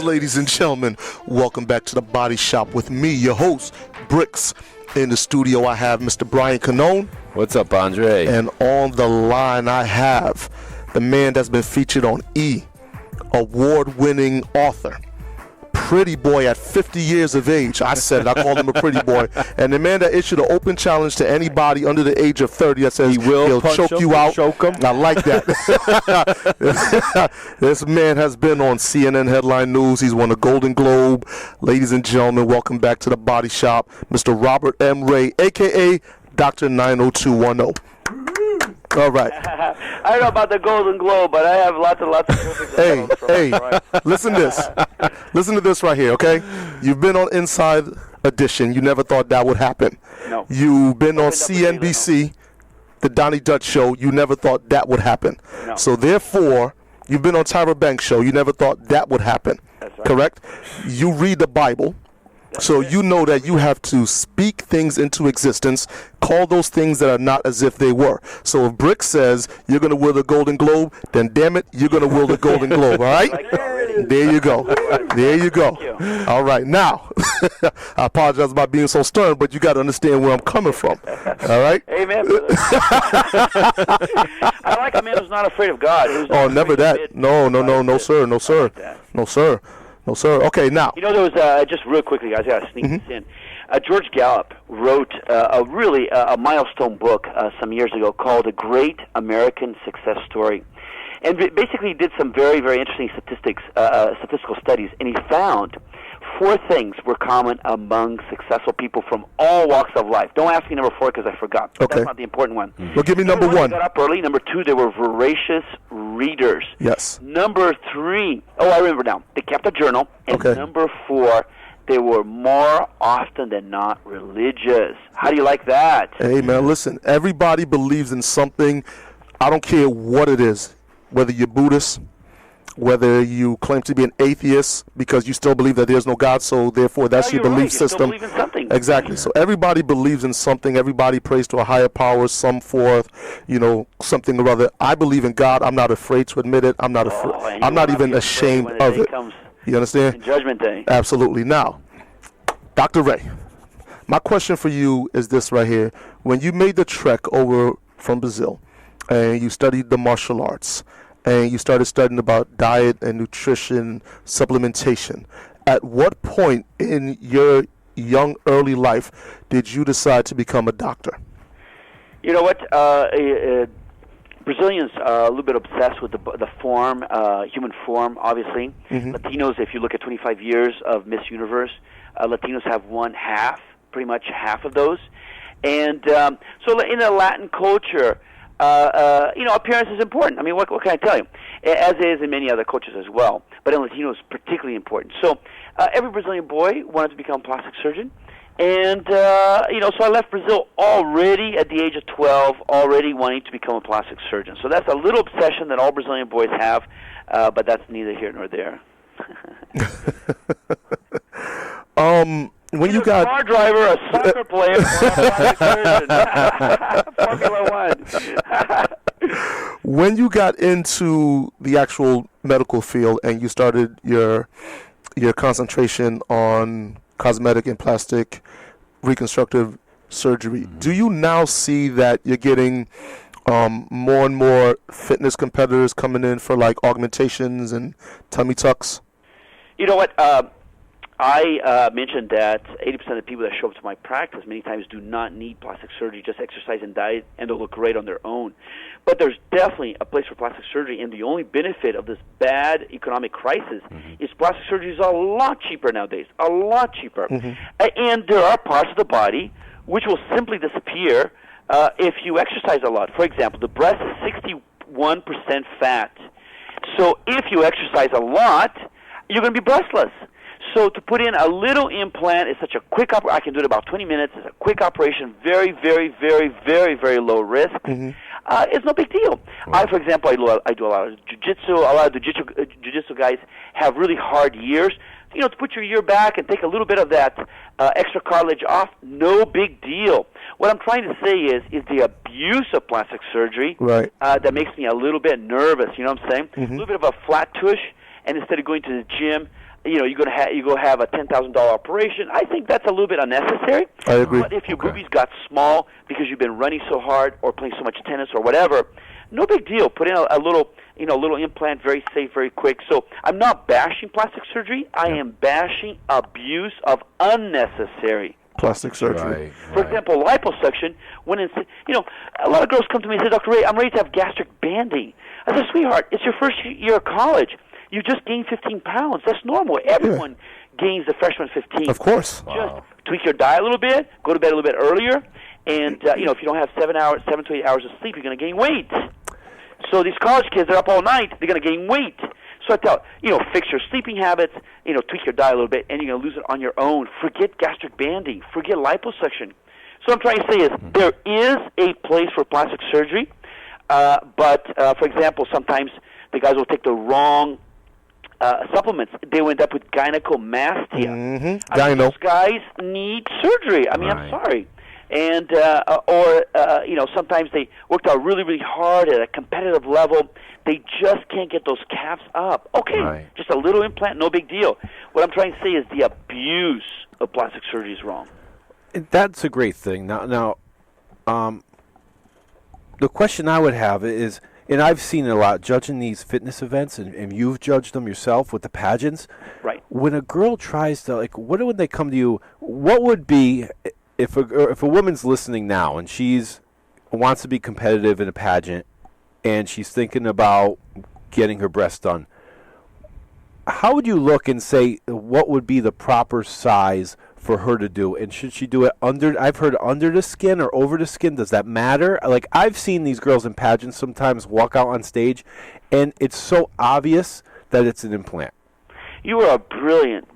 ladies and gentlemen. Welcome back to The Body Shop with me, your host, Bricks. In the studio, I have Mr. Brian Canone. What's up, Andre? And on the line, I have the man that's been featured on E! Award-winning author. Pretty boy at 50 years of age. I said it. I called him a pretty boy. And the man that issued an open challenge to anybody under the age of 30 that says he'll choke you out. I like that. This man has been on CNN Headline News. He's won a Golden Globe. Ladies and gentlemen, welcome back to The Body Shop, Mr. Robert M. Rey, a.k.a. Dr. 90210. All right. I don't know about the Golden Globe, but I have lots of Hey, listen to this. Listen to this right here, okay? You've been on Inside Edition. You never thought that would happen. No. You've been on CNBC, the Donnie Dutch Show. You never thought that would happen. No. So therefore, you've been on Tyra Banks' show. You never thought that would happen. That's right. Correct? You read the Bible. So you know that you have to speak things into existence, call those things that are not as if they were. So if Brick says you're going to win the Golden Globe, then damn it, you're going to win the Golden Globe, all right? There you go. There you go. All right. Now, I apologize about being so stern, but you got to understand where I'm coming from. All right? Amen, brother. I like a man who's not afraid of God. Oh, never that. No, sir. No, sir. No, sir. No, sir. Okay, now. There was, just real quickly, guys, I got to sneak this in. George Gallup wrote a milestone book some years ago called A Great American Success Story. And basically did some very, very interesting statistical studies. And he found 4 things were common among successful people from all walks of life. Don't ask me number 4 because I forgot. Okay. That's not the important one. Well, give me number 1. They got up early. Number 2, they were voracious readers. Yes. Number 3, I remember now. They kept a journal. And number 4, they were more often than not religious. How do you like that? Hey, man, listen. Everybody believes in something. I don't care what it is. Whether you're Buddhist, whether you claim to be an atheist because you still believe that there's no God, so therefore that's your belief system. You still believe in something. Exactly. So everybody believes in something. Everybody prays to a higher power, some forth, something or other. I believe in God. I'm not afraid to admit it. I'm not I'm not even ashamed of it. You understand? In Judgment Day. Absolutely. Now, Dr. Rey, my question for you is this right here. When you made the trek over from Brazil and you studied the martial arts, and you started studying about diet and nutrition, supplementation, at what point in your young, early life did you decide to become a doctor? You know what? Brazilians are a little bit obsessed with the form, human form, obviously. Mm-hmm. Latinos, if you look at 25 years of Miss Universe, Latinos have won pretty much half of those. And so in the Latin culture, appearance is important. I mean, what can I tell you? As is in many other cultures as well. But in Latinos, particularly important. So every Brazilian boy wanted to become a plastic surgeon. And, so I left Brazil already at the age of 12, already wanting to become a plastic surgeon. So that's a little obsession that all Brazilian boys have, but that's neither here nor there. When you got a car driver, a soccer player, or a plastic surgeon. Formula 1. When you got into the actual medical field and you started your concentration on cosmetic and plastic reconstructive surgery, mm-hmm. do you now see that you're getting more and more fitness competitors coming in for like augmentations and tummy tucks? You know what? I mentioned that 80% of the people that show up to my practice many times do not need plastic surgery, just exercise and diet, and they'll look great on their own. But there's definitely a place for plastic surgery, and the only benefit of this bad economic crisis mm-hmm. is plastic surgery is a lot cheaper nowadays, a lot cheaper. Mm-hmm. And there are parts of the body which will simply disappear if you exercise a lot. For example, the breast is 61% fat. So if you exercise a lot, you're going to be breastless. So to put in a little implant is such a quick I can do it in about 20 minutes. It's a quick operation, very, very, very, very, very low risk. Mm-hmm. It's no big deal. Right. For example, I do a lot of jiu-jitsu. A lot of the jiu-jitsu guys have really hard years. To put your ear back and take a little bit of that extra cartilage off, no big deal. What I'm trying to say is the abuse of plastic surgery right. That makes me a little bit nervous. You know what I'm saying? Mm-hmm. A little bit of a flat tush, and instead of going to the gym, you go have a $10,000 operation. I think that's a little bit unnecessary. I agree. But if your boobies got small because you've been running so hard or playing so much tennis or whatever, no big deal. Put in a little implant, very safe, very quick. So I'm not bashing plastic surgery. I am bashing abuse of unnecessary plastic surgery. Right. For example, liposuction. When it's a lot of girls come to me and say, Dr. Rey, I'm ready to have gastric banding. I said, sweetheart, it's your first year of college. You just gained 15 pounds. That's normal. Everyone gains the freshman 15. Of course. Just tweak your diet a little bit, go to bed a little bit earlier, and if you don't have 7 to 8 hours of sleep, you're going to gain weight. So these college kids are up all night, they're going to gain weight. So I tell fix your sleeping habits, tweak your diet a little bit, and you're going to lose it on your own. Forget gastric banding. Forget liposuction. So what I'm trying to say is there is a place for plastic surgery, but for example, sometimes the guys will take the wrong supplements. They will end up with gynecomastia. Mm-hmm. Those guys need surgery. I mean, right. I'm sorry. And sometimes they worked out really, really hard at a competitive level. They just can't get those calves up. Okay, right. Just a little implant, no big deal. What I'm trying to say is the abuse of plastic surgery is wrong. That's a great thing. Now, the question I would have is, and I've seen it a lot, judging these fitness events, and you've judged them yourself with the pageants. Right. When a girl tries to, what would they come to you, what would be, if a woman's listening now and she's wants to be competitive in a pageant and she's thinking about getting her breasts done, how would you look and say what would be the proper size for her to do? And should she do it I've heard under the skin or over the skin? Does that matter? I've seen these girls in pageants sometimes walk out on stage and it's so obvious that it's an implant. You are a brilliant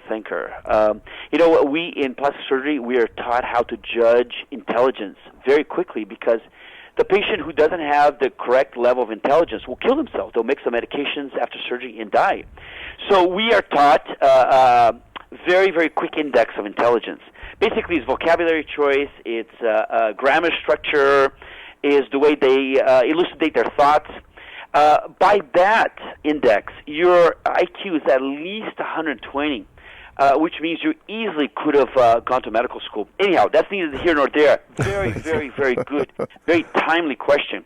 thinker. We in plastic surgery, we are taught how to judge intelligence very quickly because the patient who doesn't have the correct level of intelligence will kill themselves. They'll make some medications after surgery and die. So we are taught very, very quick index of intelligence. Basically, it's vocabulary choice, it's grammar structure, is the way they elucidate their thoughts. By that index, your IQ is at least 120, which means you easily could have gone to medical school. Anyhow, that's neither here nor there. Very, very, very good, very timely question.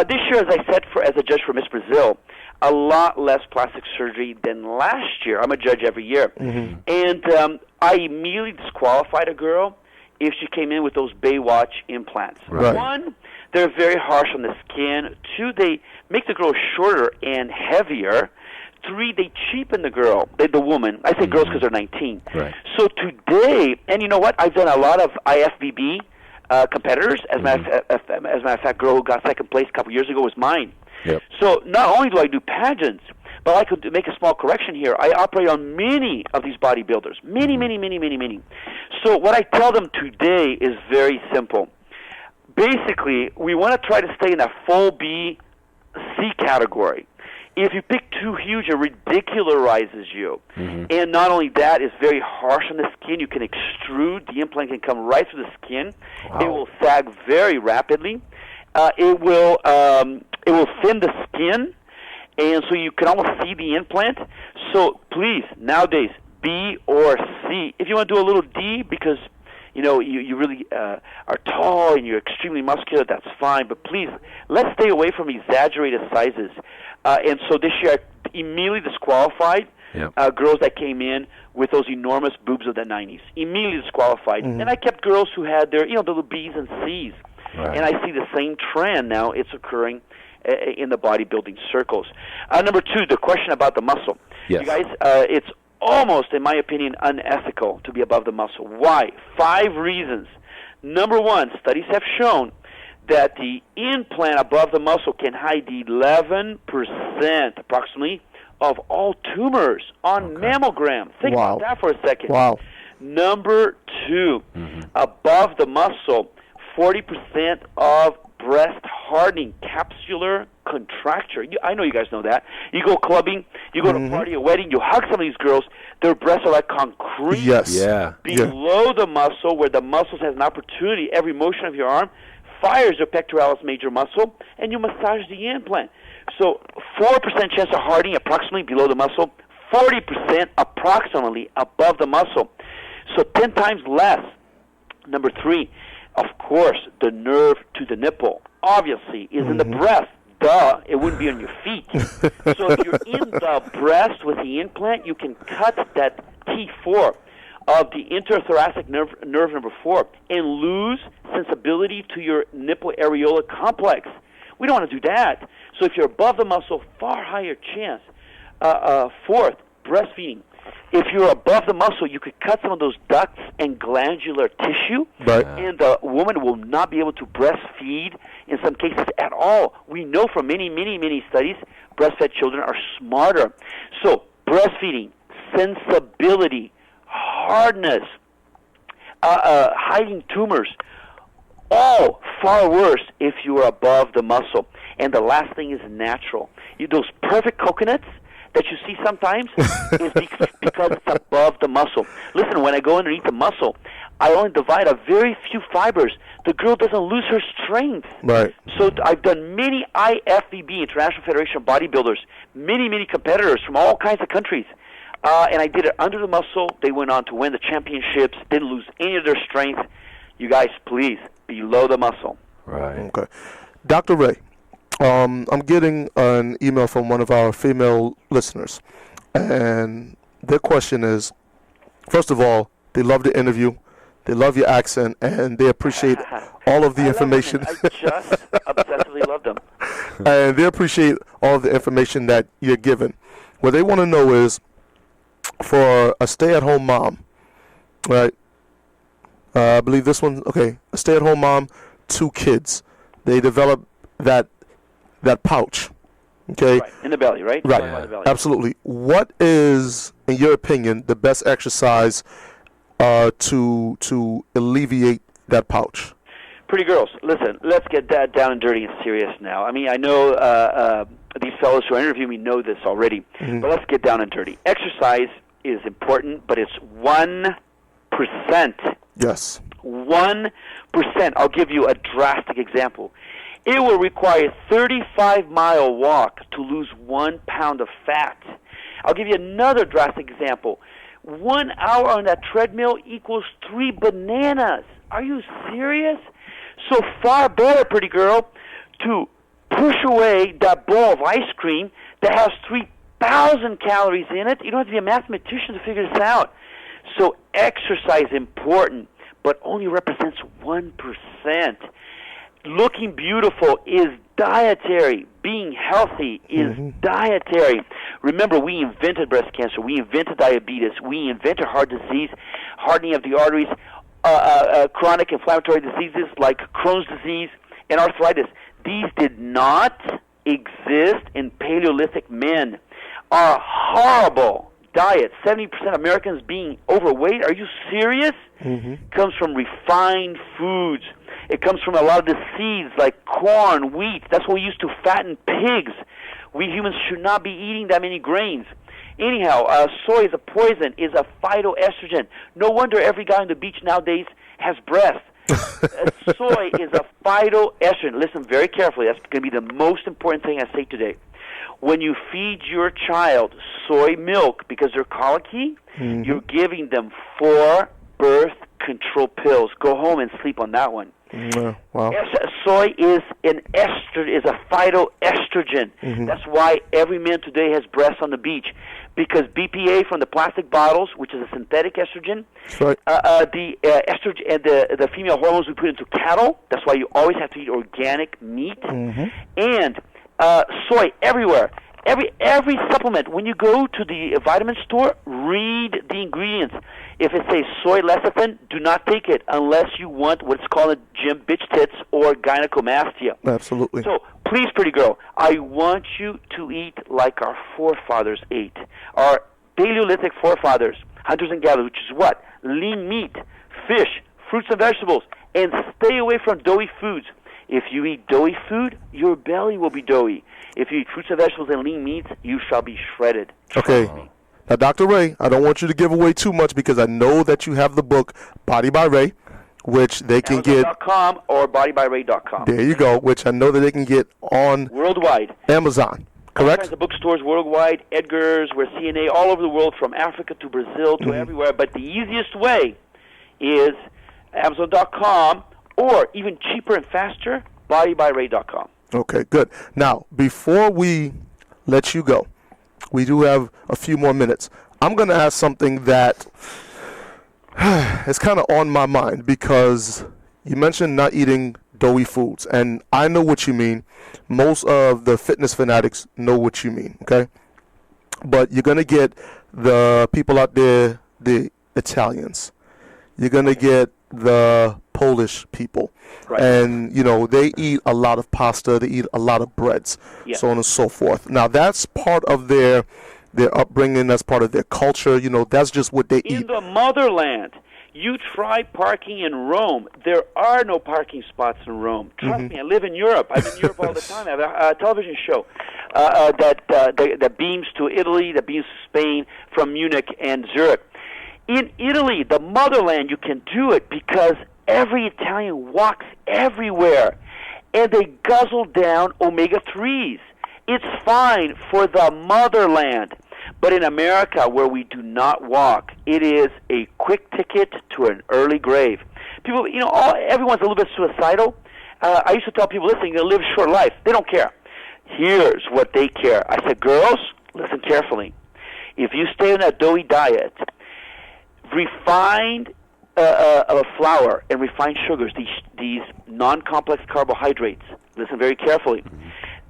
This year, as I said, as a judge for Miss Brazil, a lot less plastic surgery than last year. I'm a judge every year. Mm-hmm. And I immediately disqualified a girl if she came in with those Baywatch implants. Right. One, they're very harsh on the skin. Two, they make the girl shorter and heavier. Three, they cheapen the girl, the woman. I say girls because they're 19. Right. So today, and you know what? I've done a lot of IFBB competitors. As a matter of fact, girl who got second place a couple years ago was mine. Yep. So not only do I do pageants, but I could make a small correction here. I operate on many of these bodybuilders. Many. So what I tell them today is very simple. Basically, we want to try to stay in that full B, C category. If you pick too huge, it ridicularizes you. Mm-hmm. And not only that, it's very harsh on the skin. You can extrude. The implant can come right through the skin. Wow. It will sag very rapidly. It will thin the skin, and so you can almost see the implant. So please, nowadays, B or C. If you want to do a little D because you really are tall and you're extremely muscular, that's fine. But please, let's stay away from exaggerated sizes. And so this year, I immediately disqualified girls that came in with those enormous boobs of the 90s. Immediately disqualified. Mm-hmm. And I kept girls who had their, the little B's and C's. Right. And I see the same trend now. It's occurring in the bodybuilding circles. Number two, the question about the muscle. Yes. You guys, it's almost, in my opinion, unethical to be above the muscle. Why? 5 reasons. Number one, studies have shown that the implant above the muscle can hide 11% approximately of all tumors on mammogram. Think about that for a second. Wow. Number two, above the muscle, 40% of breast hardening, capsular contracture. I know you guys know that. You go clubbing, you go to a party, a wedding, you hug some of these girls, their breasts are like concrete. Yes. Yeah. Below the muscle, where the muscles has an opportunity, every motion of your arm fires your pectoralis major muscle, and you massage the implant. So 4% chance of hardening approximately below the muscle, 40% approximately above the muscle. So 10 times less. Number three, of course, the nerve to the nipple, obviously, is in the breast. Duh, it wouldn't be on your feet. So if you're in the breast with the implant, you can cut that T4 of the interthoracic nerve number 4 and lose sensibility to your nipple areola complex. We don't want to do that. So if you're above the muscle, far higher chance. Fourth, breastfeeding. If you're above the muscle, you could cut some of those ducts and glandular tissue, and the woman will not be able to breastfeed in some cases at all. We know from many studies, breastfed children are smarter. So breastfeeding, sensibility, hardness, hiding tumors, all far worse if you are above the muscle. And the last thing is natural. Those perfect coconuts that you see sometimes is because it's above the muscle. Listen, when I go underneath the muscle, I only divide a very few fibers. The girl doesn't lose her strength. Right. So I've done many IFBB, International Federation of Bodybuilders, many competitors from all kinds of countries. And I did it under the muscle. They went on to win the championships, didn't lose any of their strength. You guys, please, below the muscle. Right. Okay. Dr. Rey, I'm getting an email from one of our female listeners, and their question is, first of all, they love the interview, they love your accent, and they appreciate all of the information. I just obsessively love them. And they appreciate all of the information that you're given. What they want to know is, for a stay-at-home mom, right? I believe this one, a stay-at-home mom, 2 kids. They develop that pouch, okay? Right, in the belly, right? Right, By the belly. Absolutely. What is, in your opinion, the best exercise to alleviate that pouch? Pretty girls, listen, let's get that down and dirty and serious now. I mean, I know these fellows who are interviewing me know this already, but let's get down and dirty. Exercise is important, but it's 1%. Yes. 1%. I'll give you a drastic example. It will require a 35-mile walk to lose 1 pound of fat. I'll give you another drastic example. 1 hour on that treadmill equals 3 bananas. Are you serious? So far better, pretty girl, to push away that bowl of ice cream that has 3,000 calories in it. You don't have to be a mathematician to figure this out. So exercise is important, but only represents 1%. Looking beautiful is dietary. Being healthy is dietary. Remember, we invented breast cancer. We invented diabetes. We invented heart disease, hardening of the arteries, chronic inflammatory diseases like Crohn's disease and arthritis. These did not exist in Paleolithic men. Our horrible diet, 70% of Americans being overweight, are you serious? Comes from refined foods. It comes from a lot of the seeds like corn, wheat. That's what we used to fatten pigs. We humans should not be eating that many grains. Anyhow, soy is a poison, is a phytoestrogen. No wonder every guy on the beach nowadays has breasts. Soy is a phytoestrogen. Listen very carefully. That's going to be the most important thing I say today. When you feed your child soy milk because they're colicky, you're giving them 4 birth control pills. Go home and sleep on that one. Wow. Soy is an is a phytoestrogen. That's why every man today has breasts on the beach, because BPA from the plastic bottles, which is a synthetic estrogen, right. The estrogen and the female hormones we put into cattle. That's why you always have to eat organic meat and soy everywhere. Every supplement. When you go to the vitamin store, read the ingredients. If it says soy lecithin, do not take it unless you want what's called a gym bitch tits or gynecomastia. Absolutely. So please, pretty girl, I want you to eat like our forefathers ate. Our Paleolithic forefathers, hunters and gatherers, which is what? Lean meat, fish, fruits and vegetables, and stay away from doughy foods. If you eat doughy food, your belly will be doughy. If you eat fruits and vegetables and lean meats, you shall be shredded. Okay. Now, Dr. Rey, I don't want you to give away too much because I know that you have the book Body by Rey, which they can get Amazon.com or bodybyray.com. There you go, which I know that they can get on worldwide. Amazon. Correct? All kinds of bookstores worldwide, Edgar's, we're CNA, all over the world, from Africa to Brazil to everywhere. But the easiest way is Amazon.com, or even cheaper and faster, bodybyray.com. Okay, good. Now, before we let you go, we do have a few more minutes. I'm going to ask something that is kind of on my mind, because you mentioned not eating doughy foods, and I know what you mean. Most of the fitness fanatics know what you mean, okay? But you're going to get the people out there, the Italians. You're going to get the Polish people. Right. And, you know, they eat a lot of pasta, they eat a lot of breads, so on and so forth. Now, that's part of their upbringing, that's part of their culture, you know, that's just what they eat. In the motherland, you try parking in Rome. There are no parking spots in Rome. Trust me, I live in Europe. I'm in Europe all the time. I have a television show that beams to Italy, that beams to Spain, from Munich and Zurich. In Italy, the motherland, you can do it because every Italian walks everywhere, and they guzzle down omega-3s. It's fine for the motherland. But in America, where we do not walk, it is a quick ticket to an early grave. People, you know, everyone's a little bit suicidal. I used to tell people, listen, you're going to live a short life. They don't care. Here's what they care. I said, girls, listen carefully. If you stay on that doughy diet, refined flour and refined sugars, these non-complex carbohydrates, listen very carefully,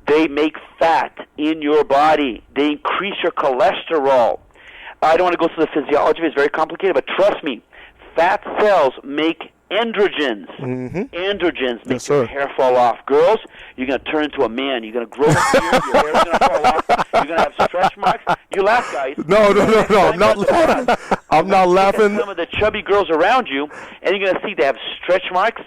they make fat in your body. They increase your cholesterol. I don't want to go through the physiology. It's very complicated, but trust me, fat cells make androgens. Androgens make your hair fall off. Girls, you're going to turn into a man. You're going to grow a beard. Your hair's going to fall off. You're going to have stretch marks. You laugh, guys. No. I'm not laughing. I'm not laughing. Some of the chubby girls around you, and you're going to see they have stretch marks.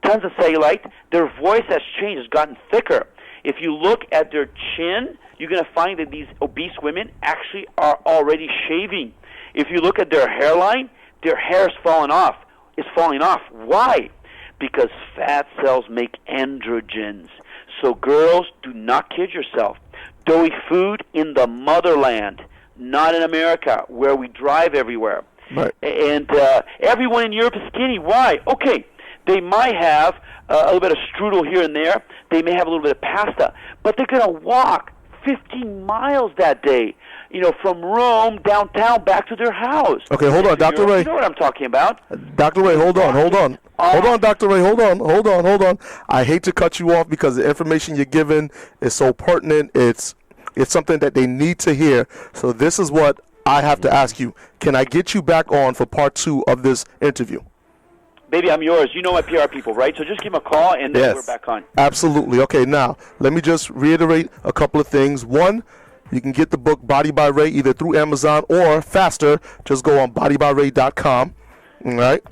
tons of cellulite. Their voice has changed, has gotten thicker. If you look at their chin, you're going to find that these obese women actually are already shaving. If you look at their hairline, their hair is falling off. It's falling off. Why? Because fat cells make androgens. So girls, do not kid yourself. Doughy food in the motherland, not in America, where we drive everywhere. Right. And everyone in Europe is skinny. Why? Okay, they might have a little bit of strudel here and there. They may have a little bit of pasta. But they're going to walk 15 miles that day, from Rome downtown back to their house. Okay, hold on, Dr. Rey. You know what I'm talking about. Dr. Rey, hold on. Hold on, Dr. Rey, hold on. I hate to cut you off because the information you're giving is so pertinent. It's something that they need to hear. So this is what I have to ask you. Can I get you back on for part 2 of this interview? Baby, I'm yours. You know my PR people, right? So just give them a call, and then we're back on. Absolutely. Okay, now, let me just reiterate a couple of things. One, you can get the book Body by Rey either through Amazon or faster. Just go on bodybyray.com. All right?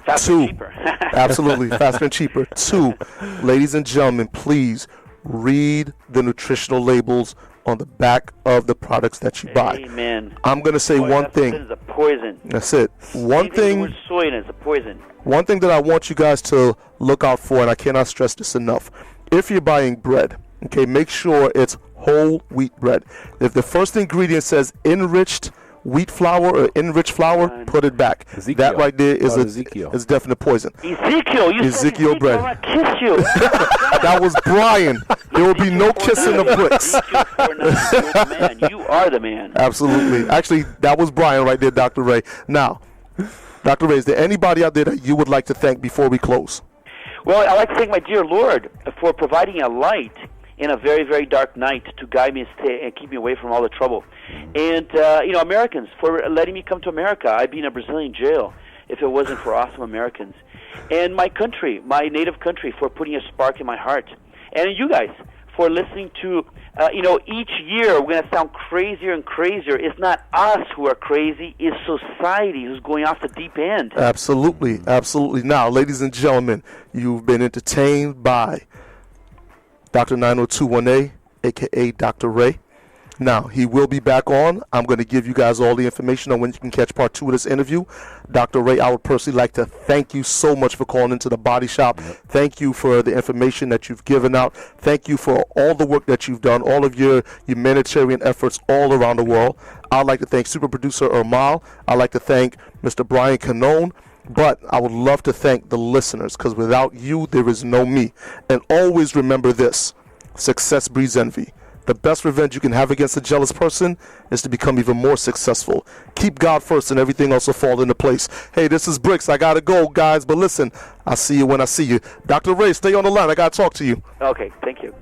Faster and cheaper. Absolutely, faster and cheaper. 2, ladies and gentlemen, please read the nutritional labels on the back of the products that you buy. Amen. I'm going to say one thing. It's a poison. That's it. One thing. The word soy in it is a poison. One thing that I want you guys to look out for, and I cannot stress this enough, if you're buying bread, okay, make sure it's whole wheat bread. If the first ingredient says enriched wheat flour or enriched flour, put it back. Ezekiel. That right there is definite poison. Ezekiel bread. I kiss you. That was Brian. There will be no kissing the bricks. Man, you are the man. Absolutely. Actually, that was Brian right there, Dr. Rey. Now, Dr. Rey, is there anybody out there that you would like to thank before we close? Well, I'd like to thank my dear Lord for providing a light in a very, very dark night to guide me and keep me away from all the trouble. And, Americans, for letting me come to America. I'd be in a Brazilian jail if it wasn't for awesome Americans. And my country, my native country, for putting a spark in my heart. And you guys, for listening to, each year we're going to sound crazier and crazier. It's not us who are crazy, it's society who's going off the deep end. Absolutely, absolutely. Now, ladies and gentlemen, you've been entertained by Dr. 902-1A, a.k.a. Dr. Rey. Now, he will be back on. I'm going to give you guys all the information on when you can catch part 2 of this interview. Dr. Rey, I would personally like to thank you so much for calling into the Body Shop. Thank you for the information that you've given out. Thank you for all the work that you've done, all of your humanitarian efforts all around the world. I'd like to thank super producer Ermal. I'd like to thank Mr. Brian Canone. But I would love to thank the listeners, because without you, there is no me. And always remember this: success breeds envy. The best revenge you can have against a jealous person is to become even more successful. Keep God first and everything else will fall into place. Hey, this is Bricks. I got to go, guys. But listen, I'll see you when I see you. Dr. Rey, stay on the line. I got to talk to you. Okay, thank you.